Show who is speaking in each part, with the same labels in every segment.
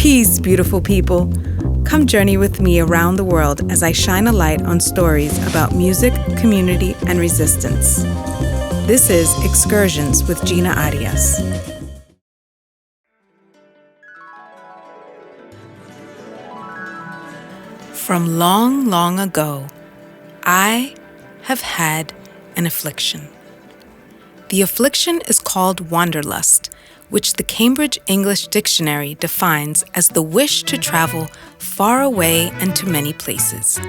Speaker 1: Peace, beautiful people. Come journey with me around the world as I shine a light on stories about music, community, and resistance. This is Excursions with Gina Arias. From long, long ago, I have had an affliction. The affliction is called wanderlust, which the Cambridge English Dictionary defines as the wish to travel far away and to many places.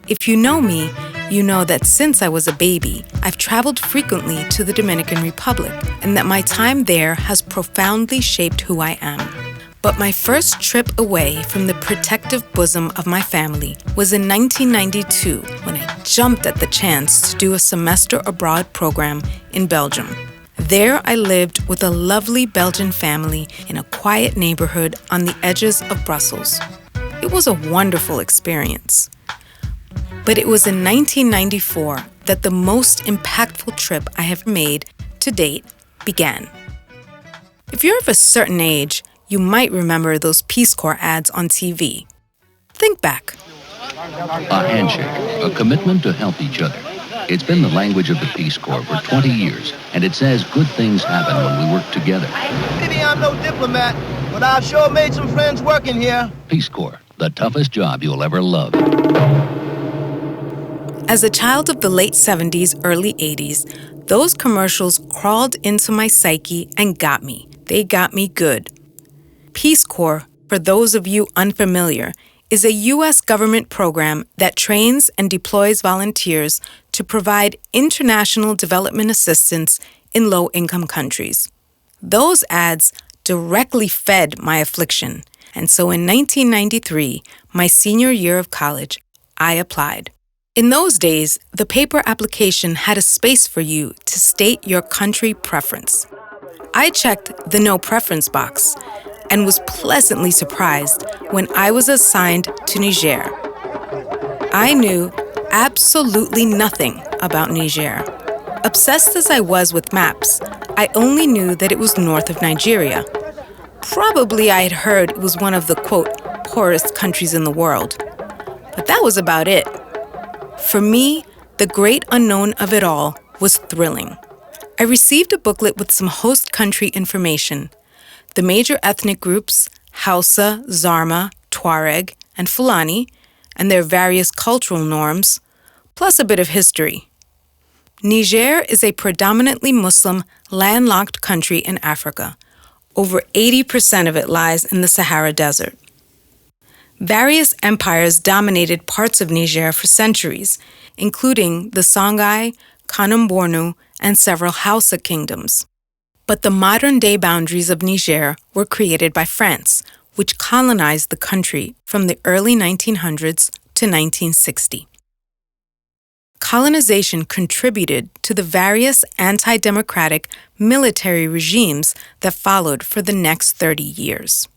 Speaker 1: If you know me, you know that since I was a baby, I've traveled frequently to the Dominican Republic, and that my time there has profoundly shaped who I am. But my first trip away from the protective bosom of my family was in 1992, when I jumped at the chance to do a semester abroad program in Belgium. There I lived with a lovely Belgian family in a quiet neighborhood on the edges of Brussels. It was a wonderful experience. But it was in 1994 that the most impactful trip I have made to date began. If you're of a certain age, you might remember those Peace Corps ads on TV. Think back.
Speaker 2: A handshake, a commitment to help each other. It's been the language of the Peace Corps for 20 years, and it says good things happen when we work together.
Speaker 3: Maybe I'm no diplomat, but I've sure made some friends working here.
Speaker 2: Peace Corps, the toughest job you'll ever love.
Speaker 1: As a child of the late 70s, early 80s, those commercials crawled into my psyche and got me. They got me good. Peace Corps, for those of you unfamiliar, is a U.S. government program that trains and deploys volunteers to provide international development assistance in low-income countries. Those ads directly fed my affliction, and so in 1993, my senior year of college, I applied. In those days, the paper application had a space for you to state your country preference. I checked the no preference box and was pleasantly surprised when I was assigned to Niger. I knew absolutely nothing about Niger. Obsessed as I was with maps, I only knew that it was north of Nigeria. Probably I had heard it was one of the, quote, poorest countries in the world. But that was about it. For me, the great unknown of it all was thrilling. I received a booklet with some host country information. The major ethnic groups, Hausa, Zarma, Tuareg, and Fulani, and their various cultural norms, plus a bit of history. Niger is a predominantly Muslim, landlocked country in Africa. Over 80% of it lies in the Sahara Desert. Various empires dominated parts of Niger for centuries, including the Songhai, Kanem-Bornu, and several Hausa kingdoms. But the modern-day boundaries of Niger were created by France, which colonized the country from the early 1900s to 1960. Colonization contributed to the various anti-democratic military regimes that followed for the next 30 years.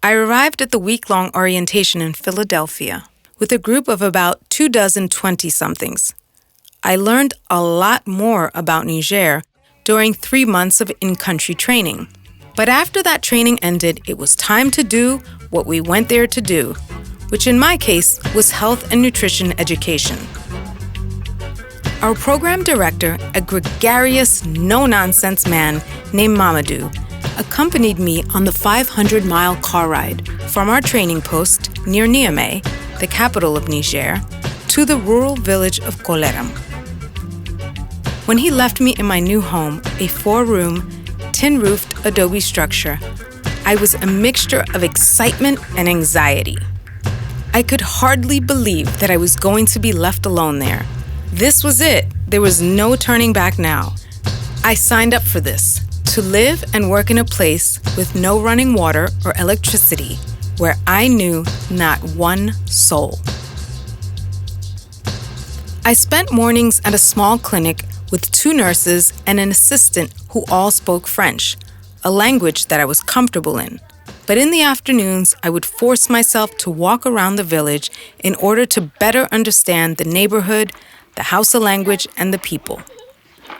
Speaker 1: I arrived at the week-long orientation in Philadelphia with a group of about 24 20-somethings. I learned a lot more about Niger during 3 months of in-country training. But after that training ended, it was time to do what we went there to do, which in my case was health and nutrition education. Our program director, a gregarious, no-nonsense man named Mamadou, accompanied me on the 500-mile car ride from our training post near Niamey, the capital of Niger, to the rural village of Koleram. When he left me in my new home, a 4-room, tin-roofed adobe structure, I was a mixture of excitement and anxiety. I could hardly believe that I was going to be left alone there. This was it. There was no turning back now. I signed up for this, to live and work in a place with no running water or electricity, where I knew not one soul. I spent mornings at a small clinic with 2 nurses and an assistant who all spoke French, a language that I was comfortable in. But in the afternoons, I would force myself to walk around the village in order to better understand the neighborhood, the Hausa language, and the people.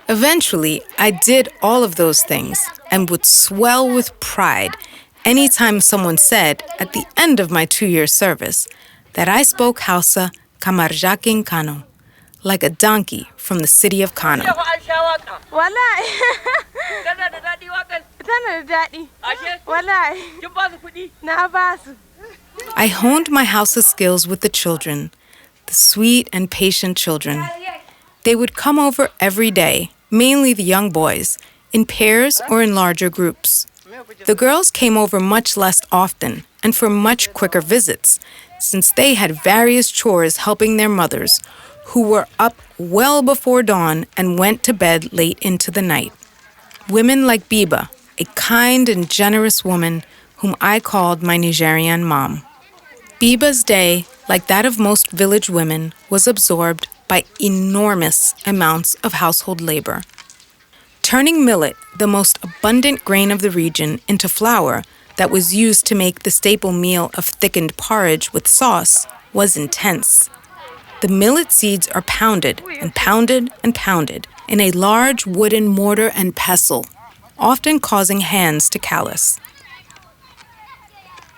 Speaker 1: Eventually, I did all of those things and would swell with pride anytime someone said, at the end of my 2-year service, that I spoke Hausa kamarjakin Kano, like a donkey from the city of Kano.
Speaker 4: Wallahi. Tana da daɗi. Wallahi. Na basu.
Speaker 1: I honed my Hausa skills with the children, the sweet and patient children. They would come over every day, mainly the young boys, in pairs or in larger groups. The girls came over much less often and for much quicker visits, since they had various chores helping their mothers, who were up well before dawn and went to bed late into the night. Women like Biba, a kind and generous woman whom I called my Nigerian mom. Biba's day, like that of most village women, was absorbed by enormous amounts of household labor. Turning millet, the most abundant grain of the region, into flour that was used to make the staple meal of thickened porridge with sauce was intense. The millet seeds are pounded and pounded and pounded in a large wooden mortar and pestle, often causing hands to callous.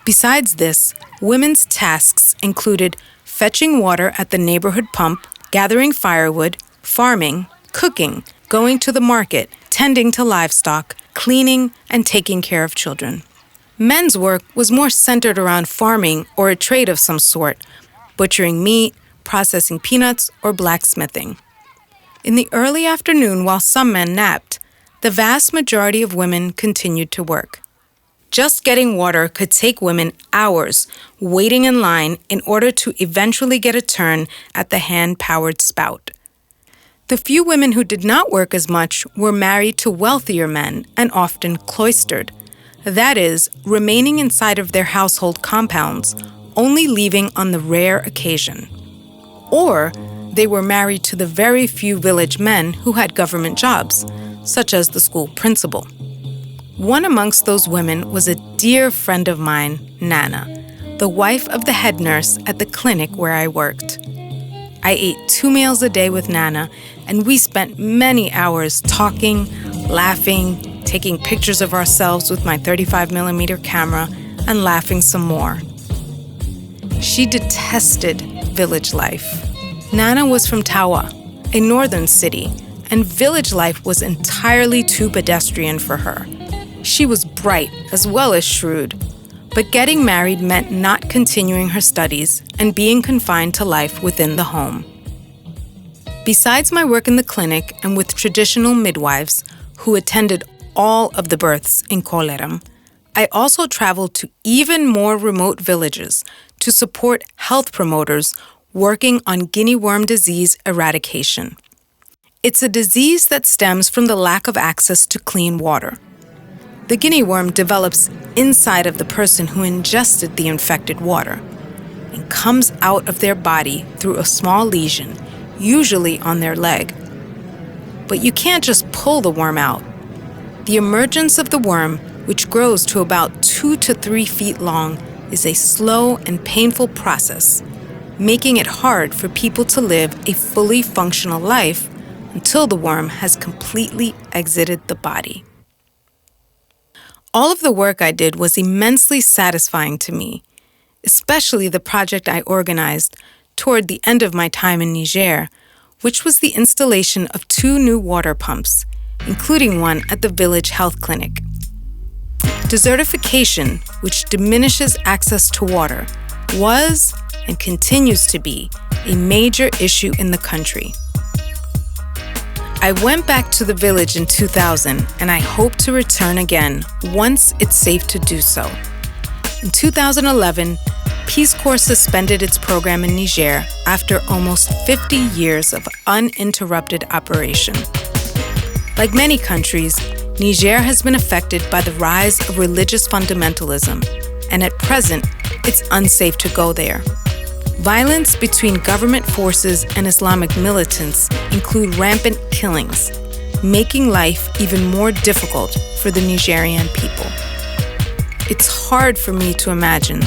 Speaker 1: Besides this, women's tasks included fetching water at the neighborhood pump, gathering firewood, farming, cooking, going to the market, tending to livestock, cleaning, and taking care of children. Men's work was more centered around farming or a trade of some sort, butchering meat, processing peanuts, or blacksmithing. In the early afternoon, while some men napped, the vast majority of women continued to work. Just getting water could take women hours waiting in line in order to eventually get a turn at the hand-powered spout. The few women who did not work as much were married to wealthier men and often cloistered. That is, remaining inside of their household compounds, only leaving on the rare occasion. Or they were married to the very few village men who had government jobs, such as the school principal. One amongst those women was a dear friend of mine, Nana, the wife of the head nurse at the clinic where I worked. I ate 2 meals a day with Nana, and we spent many hours talking, laughing, taking pictures of ourselves with my 35mm camera, and laughing some more. She detested village life. Nana was from Tawa, a northern city, and village life was entirely too pedestrian for her. She was bright as well as shrewd, but getting married meant not continuing her studies and being confined to life within the home. Besides my work in the clinic and with traditional midwives who attended all of the births in Koleram, I also traveled to even more remote villages to support health promoters working on guinea worm disease eradication. It's a disease that stems from the lack of access to clean water. The guinea worm develops inside of the person who ingested the infected water and comes out of their body through a small lesion, usually on their leg. But you can't just pull the worm out. The emergence of the worm, which grows to about 2 to 3 feet long, is a slow and painful process, making it hard for people to live a fully functional life until the worm has completely exited the body. All of the work I did was immensely satisfying to me, especially the project I organized toward the end of my time in Niger, which was the installation of 2 new water pumps, including one at the village health clinic. Desertification, which diminishes access to water, was and continues to be a major issue in the country. I went back to the village in 2000, and I hope to return again once it's safe to do so. In 2011, Peace Corps suspended its program in Niger after almost 50 years of uninterrupted operation. Like many countries, Niger has been affected by the rise of religious fundamentalism, and at present, it's unsafe to go there. Violence between government forces and Islamic militants include rampant killings, making life even more difficult for the Nigerian people. It's hard for me to imagine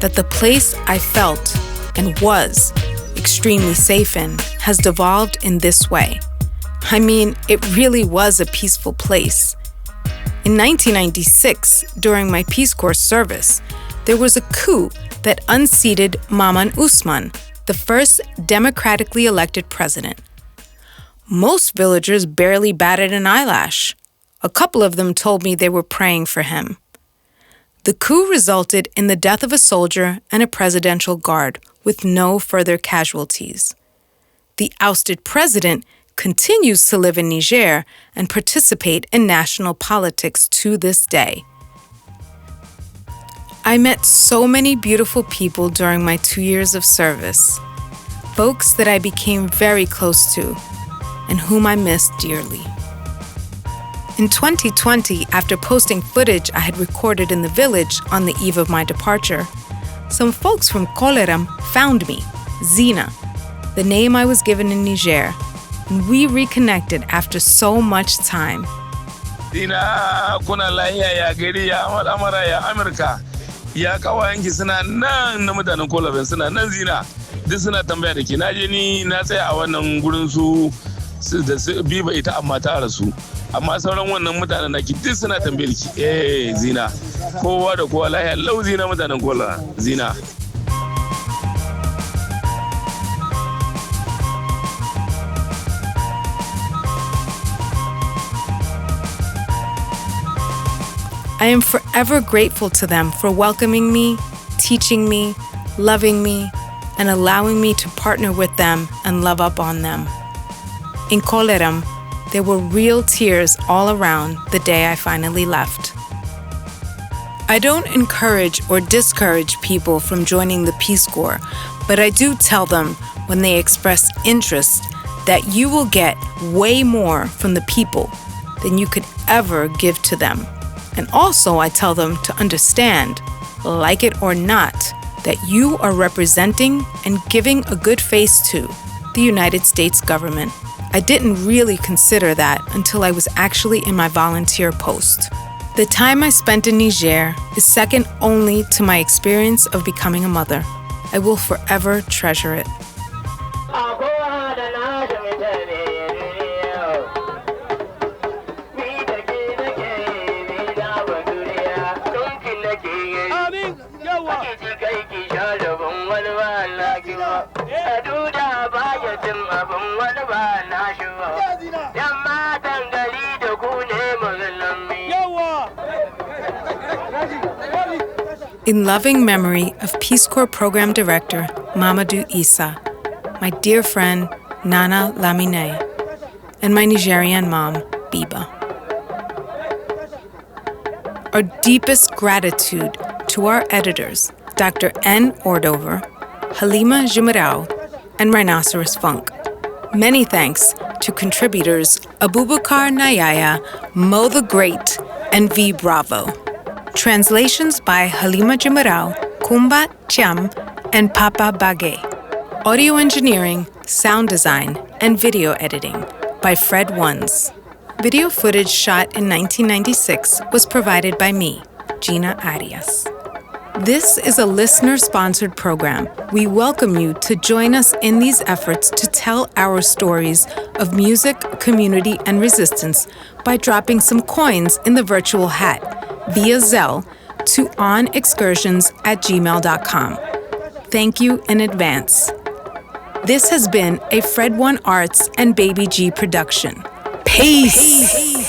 Speaker 1: that the place I felt and was extremely safe in has devolved in this way. I mean, it really was a peaceful place. In 1996, during my Peace Corps service, there was a coup that unseated Maman Usman, the first democratically elected president. Most villagers barely batted an eyelash. A couple of them told me they were praying for him. The coup resulted in the death of a soldier and a presidential guard, with no further casualties. The ousted president continues to live in Niger and participate in national politics to this day. I met so many beautiful people during my 2 years of service, folks that I became very close to and whom I miss dearly. In 2020, after posting footage I had recorded in the village on the eve of my departure, some folks from Koleram found me, Gina, the name I was given in Niger, and we reconnected after so much time.
Speaker 5: Gina, kuna lahiya ya gari ya al'amara ya Amurka. Ya kawayenki suna nan na mutanen Koleram suna nan Gina. Duk suna tambaya da ke naje ni na tsaya a wannan gurin su da biba ita amma ta rasu. Amma sauran wannan mutanen naki duk suna tambayar ki. Gina. Kowa da kowa lahiya lau Gina mutanen Koleram. Gina.
Speaker 1: I am forever grateful to them for welcoming me, teaching me, loving me, and allowing me to partner with them and love up on them. In Koleram, there were real tears all around the day I finally left. I don't encourage or discourage people from joining the Peace Corps, but I do tell them when they express interest that you will get way more from the people than you could ever give to them. And also I tell them to understand, like it or not, that you are representing and giving a good face to the United States government. I didn't really consider that until I was actually in my volunteer post. The time I spent in Niger is second only to my experience of becoming a mother. I will forever treasure it. In loving memory of Peace Corps Program Director Mamadou Issa, my dear friend Nana Lamine, and my Nigerian mom, Biba. Our deepest gratitude to our editors, Dr. N. Ordover, Halima Jumarao, and Rhinoceros Funk. Many thanks to contributors Abubakar Nayaya, Mo the Great, and V. Bravo. Translations by Halima Jumarao, Kumba Chiam, and Papa Bagay. Audio engineering, sound design, and video editing by Fred Ones. Video footage shot in 1996 was provided by me, Gina Arias. This is a listener-sponsored program. We welcome you to join us in these efforts to tell our stories of music, community, and resistance by dropping some coins in the virtual hat via Zelle to onexcursions@gmail.com. Thank you in advance. This has been a Fred One Arts and Baby G production. Peace.